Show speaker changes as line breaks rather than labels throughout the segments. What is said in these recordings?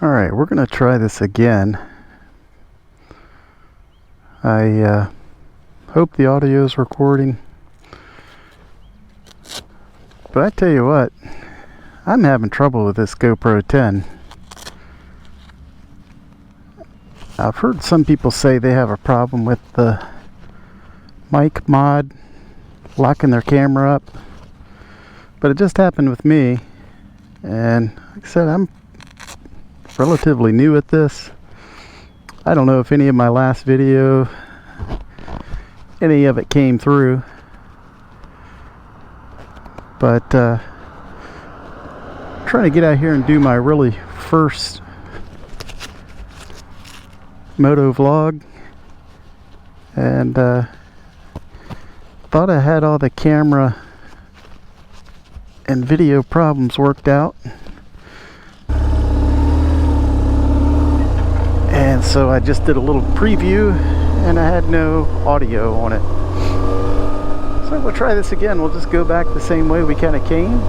Alright, we're going to try this again. I hope the audio is recording. But I tell you what, I'm having trouble with this GoPro 10. I've heard some people say they have a problem with the mic mod locking their camera up. But it just happened with me. And like I said, I'm relatively new at this. I don't know if any of my last video, any of it came through, but trying to get out here and do my really first Motovlog, and thought I had all the camera and video problems worked out. And so I just did a little preview and I had no audio on it. So we'll try this again. We'll just go back the same way we kind of came.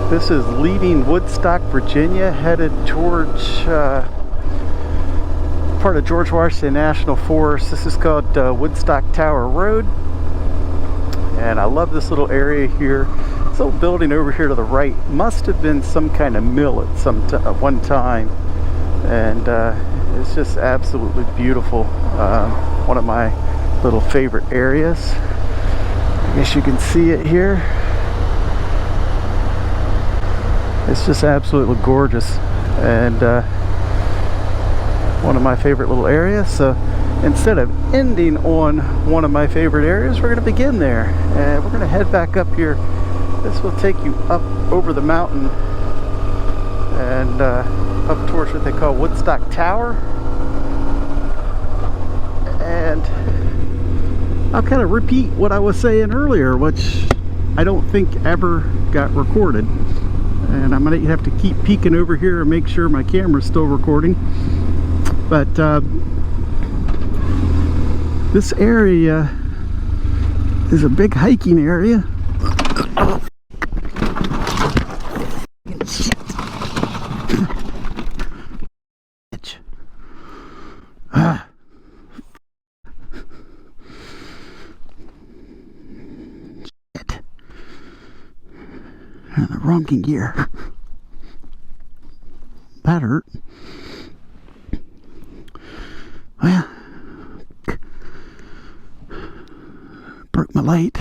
This is leaving Woodstock, Virginia, headed towards part of George Washington National Forest. This is called Woodstock Tower Road. And I love this little area here. This little building over here to the right must have been some kind of mill at one time. And it's just absolutely beautiful. One of my little favorite areas. I guess you can see it here. It's just absolutely gorgeous, and one of my favorite little areas. So instead of ending on one of my favorite areas, we're going to begin there, and we're going to head back up here. This will take you up over the mountain and up towards what they call Woodstock Tower. And I'll kind of repeat what I was saying earlier, which I don't think ever got recorded. And I'm going to have to keep peeking over here and make sure my camera's still recording. But this area is a big hiking area. The wrong gear. That hurt. Well, broke my light.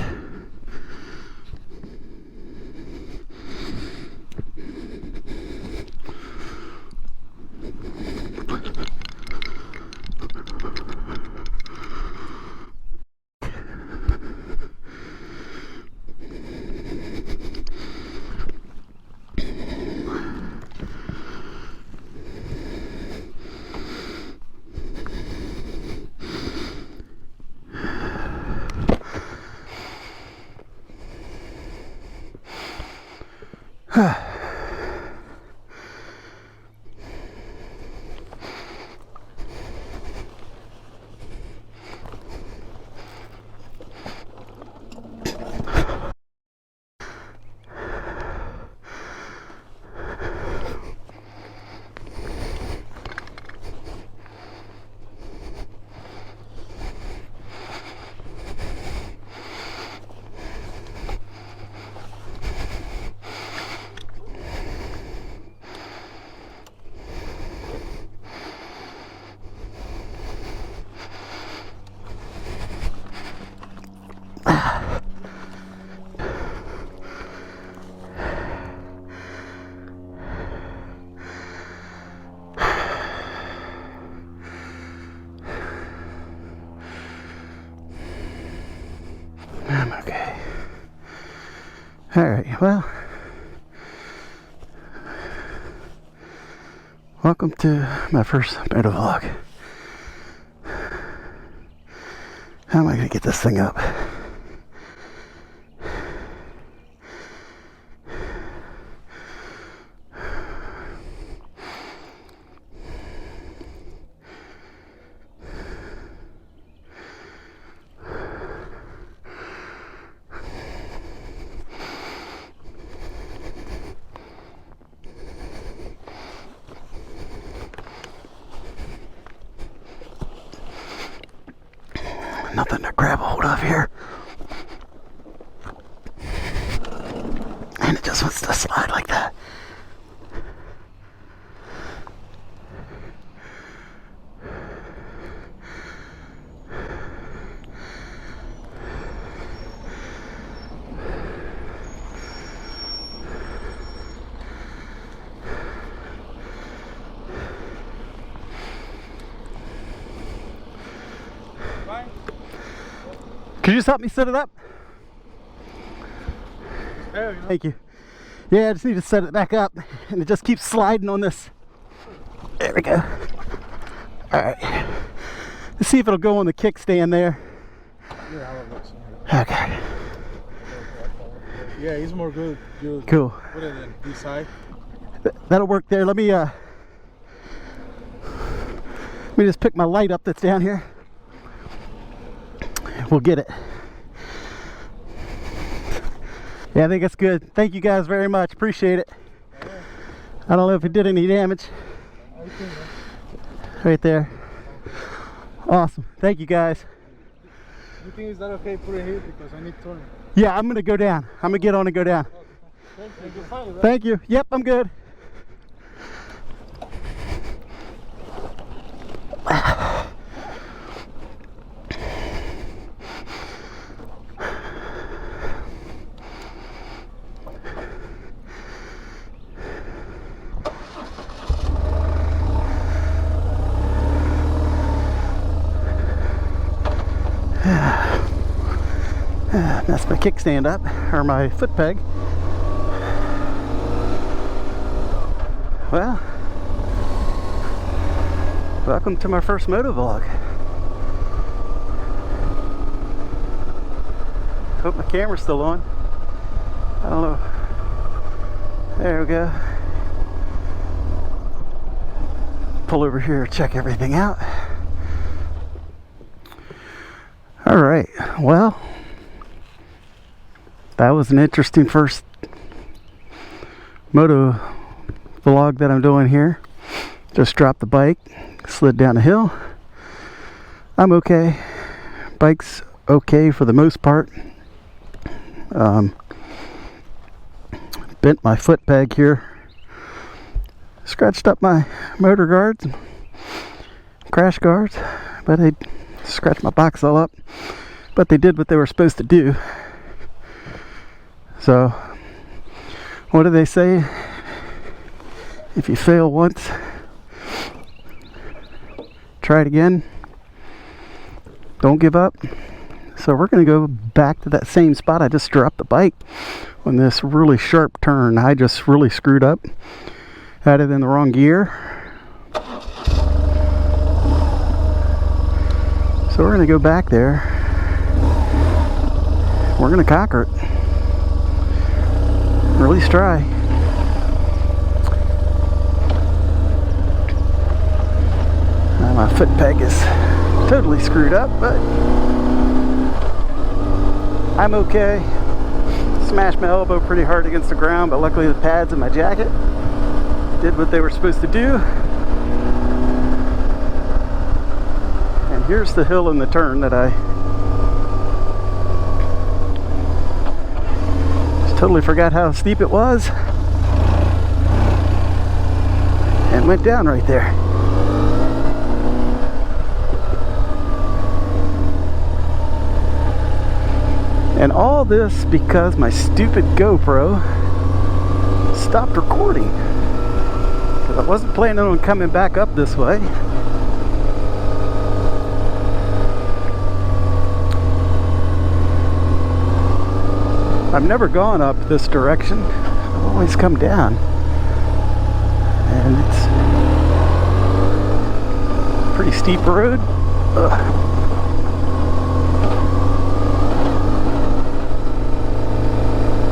I'm okay. Alright, well, welcome to my first Motovlog. How am I going to get this thing up? Nothing to grab a hold of here. And it just wants to slide like that. Could you just help me set it up?
There we go.
Thank you. Yeah, I just need to set it back up, and it just keeps sliding on this. There we go. Alright. Let's see if it'll go on the kickstand there.
Yeah, I'll look.
Okay.
Yeah, he's more good.
Cool.
Put it in this side.
That'll work there. Let me just pick my light up that's down here. We'll get it. Yeah, I think that's good. Thank you guys very much. Appreciate it. I don't know if it did any damage. Right there. Awesome. Thank you guys.
You think is that okay? Put it here because I need to turn it.
Yeah, I'm gonna go down. I'm gonna get on and go down.
Thank you. Fine, right?
Thank you. Yep, I'm good. That's my kickstand up, or my foot peg. Well, welcome to my first motovlog. Hope my camera's still on. I don't know. There we go. Pull over here, check everything out. Alright, well, that was an interesting first moto vlog that I'm doing here. Just dropped the bike, slid down a hill. I'm okay. Bike's okay for the most part. Bent my foot peg here. Scratched up my motor guards, crash guards, but they scratched my box all up. But they did what they were supposed to do. So, what do they say? If you fail once, try it again. Don't give up. So we're going to go back to that same spot. I just dropped the bike on this really sharp turn. I just really screwed up. Had it in the wrong gear. So we're going to go back there. We're going to conquer it. Or at least try. My foot peg is totally screwed up, but I'm okay. Smashed my elbow pretty hard against the ground, but luckily the pads in my jacket did what they were supposed to do. And here's the hill and the turn that I just totally forgot how steep it was and went down right there. And all this because my stupid GoPro stopped recording. Because I wasn't planning on coming back up this way. I've never gone up this direction. I've always come down. And it's a pretty steep road. Ugh.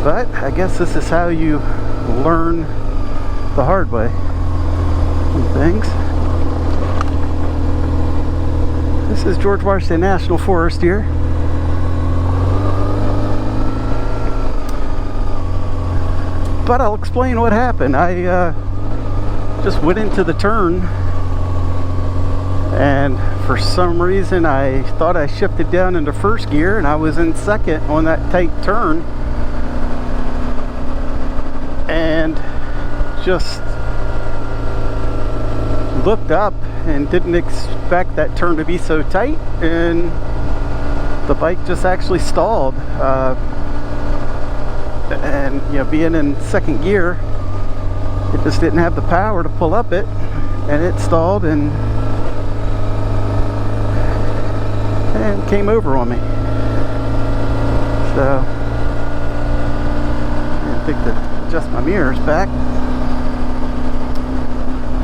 But I guess this is how you learn the hard way on things. This is George Washington National Forest here. But I'll explain what happened. I just went into the turn and for some reason I thought I shifted down into first gear and I was in second on that tight turn, and just looked up and didn't expect that turn to be so tight, and the bike just actually stalled. And you know, being in second gear, it just didn't have the power to pull up it, and it stalled and came over on me. So I think to adjust my mirrors back.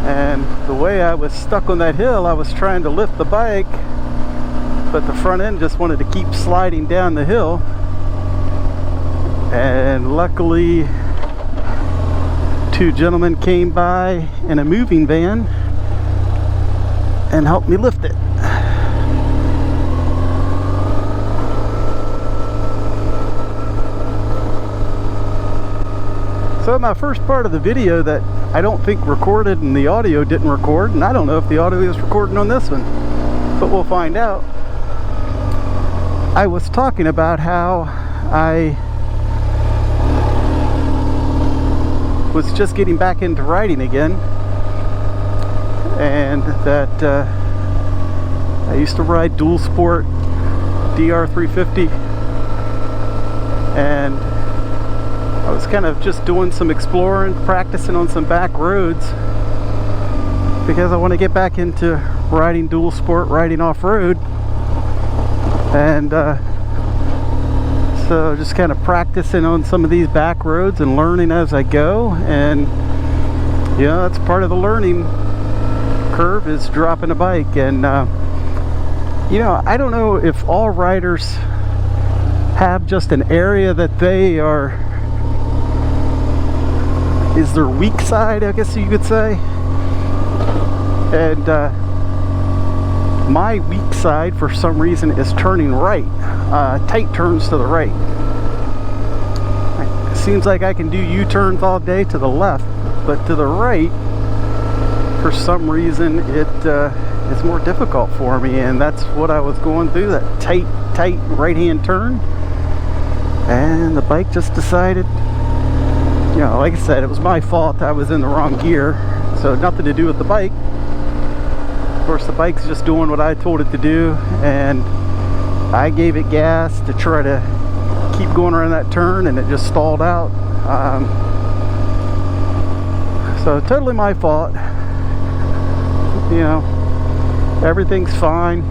And the way I was stuck on that hill, I was trying to lift the bike, but the front end just wanted to keep sliding down the hill. And luckily, two gentlemen came by in a moving van and helped me lift it. So my first part of the video that I don't think recorded and the audio didn't record, and I don't know if the audio is recording on this one, but we'll find out. I was talking about how I was just getting back into riding again, and that I used to ride dual sport DR 350, and I was kind of just doing some exploring, practicing on some back roads, because I want to get back into riding dual sport, riding off-road. And so just kind of practicing on some of these back roads and learning as I go. And you know, that's part of the learning curve, is dropping a bike. And you know, I don't know if all riders have just an area that they are, is their weak side, I guess you could say. And my weak side for some reason is turning right, tight turns to the right. It seems like I can do U-turns all day to the left, but to the right, for some reason, it is more difficult for me, and that's what I was going through, that tight right-hand turn, and the bike just decided, you know, like I said, it was my fault. I was in the wrong gear, so nothing to do with the bike. Of course, the bike's just doing what I told it to do, and I gave it gas to try to keep going around that turn, and it just stalled out. So totally my fault. You know, everything's fine.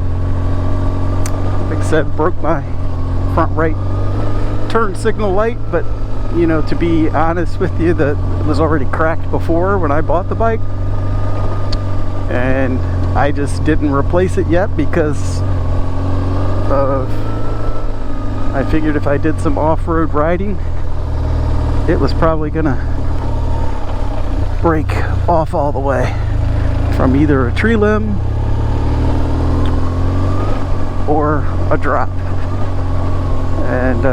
Like I said, broke my front right turn signal light, but you know, to be honest with you, that it was already cracked before when I bought the bike, and I just didn't replace it yet because of, I figured if I did some off-road riding, it was probably gonna break off all the way from either a tree limb or a drop. And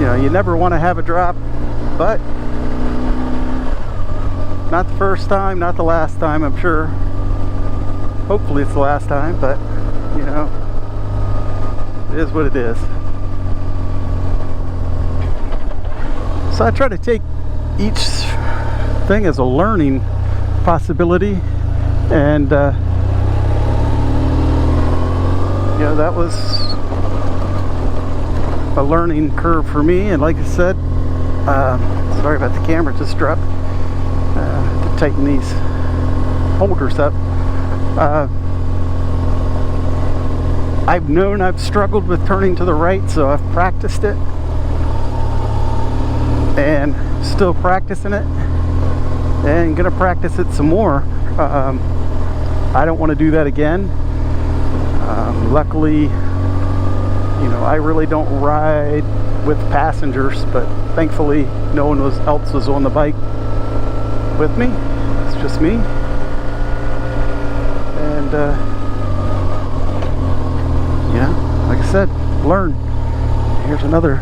you know, you never want to have a drop, but not the first time, not the last time, I'm sure. Hopefully it's the last time, but you know, it is what it is. So I try to take each thing as a learning possibility, and you know, that was a learning curve for me. And like I said, sorry about the camera, just dropped, to tighten these holders up. I've known I've struggled with turning to the right, so I've practiced it and still practicing it, and gonna practice it some more. I don't want to do that again. Luckily, you know, I really don't ride with passengers, but thankfully no one else was on the bike with me. It's just me. And you know, like I said, learn. Here's another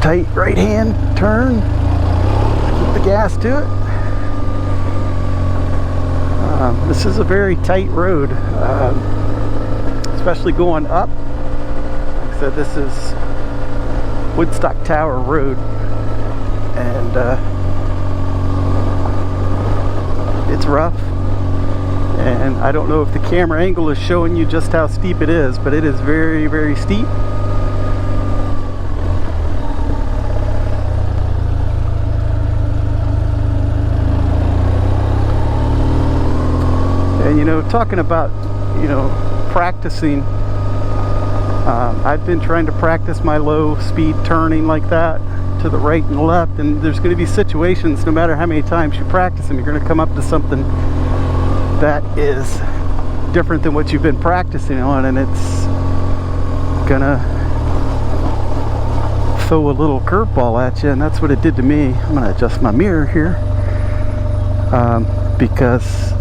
tight right hand turn. Keep the gas to it. This is a very tight road, especially going up. Like I said, this is Woodstock Tower Road, and it's rough. And I don't know if the camera angle is showing you just how steep it is, but it is very, very steep. And you know, talking about, you know, practicing, I've been trying to practice my low speed turning like that to the right and left, and there's going to be situations, no matter how many times you practice them, you're going to come up to something that is different than what you've been practicing on, and it's gonna throw a little curveball at you, and that's what it did to me. I'm gonna adjust my mirror here, because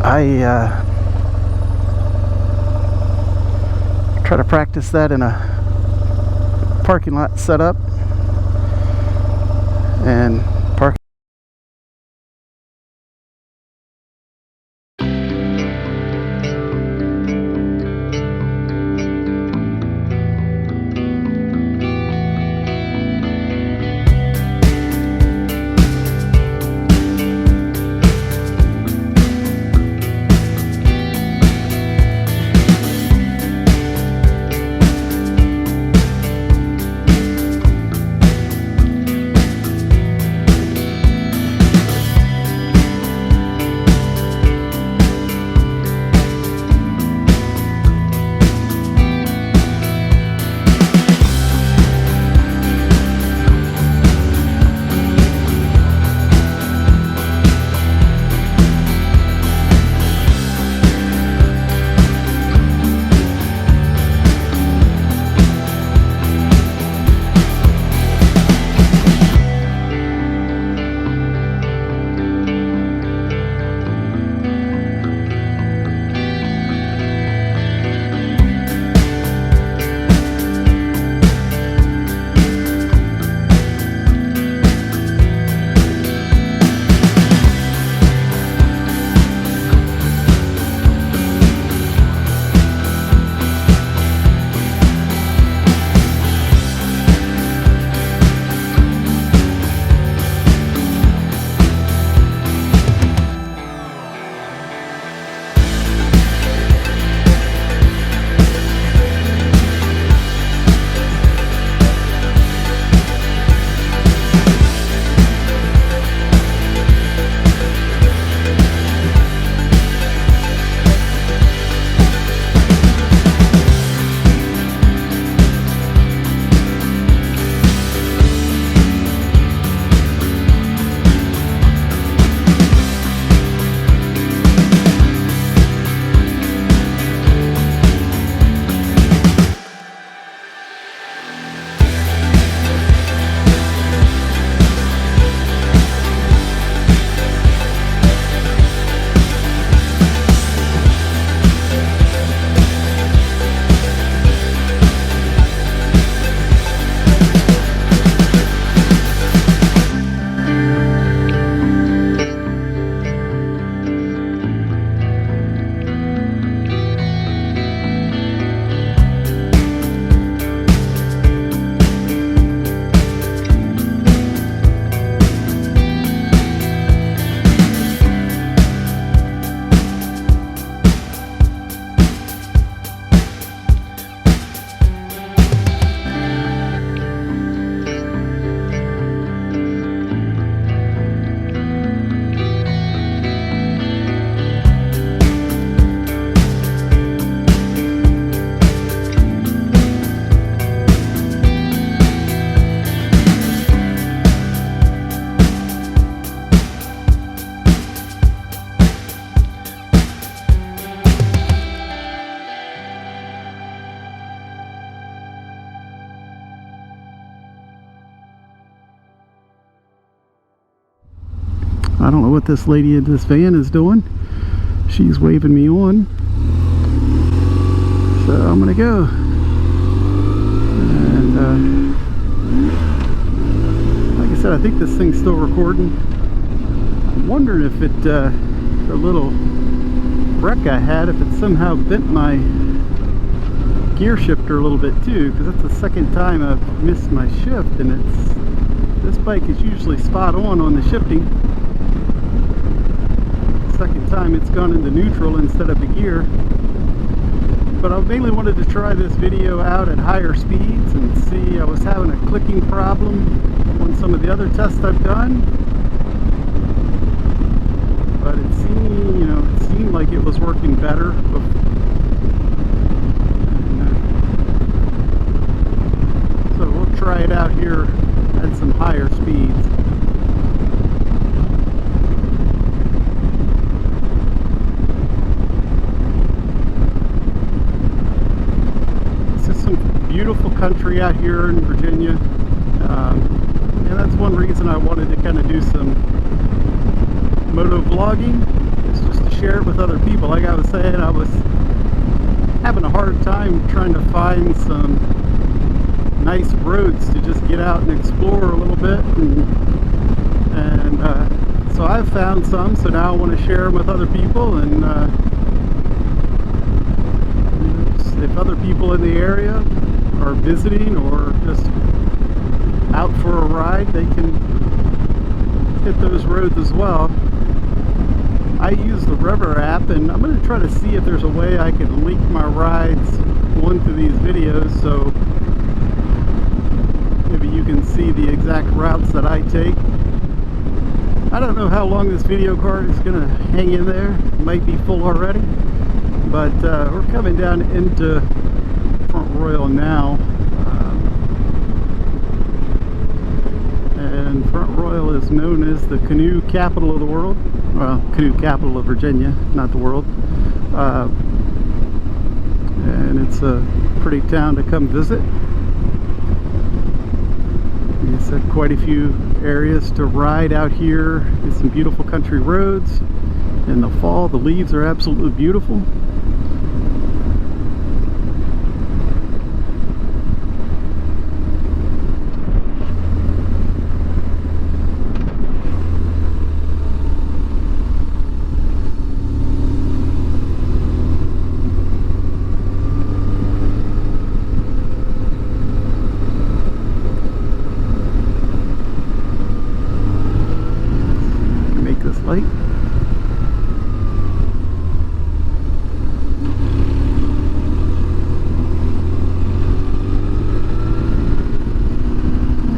I try to practice that in a parking lot setup, and park. I don't know what this lady in this van is doing. She's waving me on. So I'm gonna go. And like I said, I think this thing's still recording. I'm wondering if it a little wreck I had, if it somehow bent my gear shifter a little bit too, because that's the second time I've missed my shift, and this bike is usually spot on the shifting. Second time it's gone into neutral instead of the gear. But I mainly wanted to try this video out at higher speeds and see. I was having a clicking problem on some of the other tests I've done, but it seemed like it was working better. So we'll try it out here at some higher speeds. Beautiful country out here in Virginia, and that's one reason I wanted to kind of do some motovlogging. It's just to share it with other people. Like I was saying, I was having a hard time trying to find some nice roads to just get out and explore a little bit, and so I've found some, so now I want to share them with other people. And if other people in the area are visiting or just out for a ride, they can hit those roads as well. I use the River app, and I'm going to try to see if there's a way I can link my rides onto these videos, so maybe you can see the exact routes that I take. I don't know how long this video card is going to hang in there. It might be full already, but we're coming down into Front Royal now, and Front Royal is known as the canoe capital of the world. Well, canoe capital of Virginia, not the world. And it's a pretty town to come visit. It's quite a few areas to ride out here. It's some beautiful country roads. In the fall, the leaves are absolutely beautiful. Light.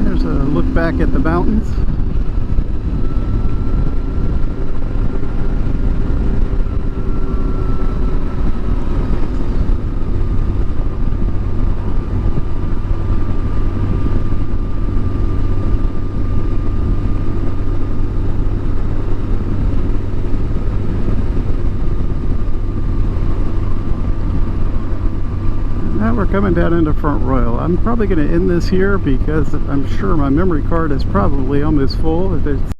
There's a look back at the mountains. We're coming down into Front Royal. I'm probably going to end this here because I'm sure my memory card is probably almost full. If it's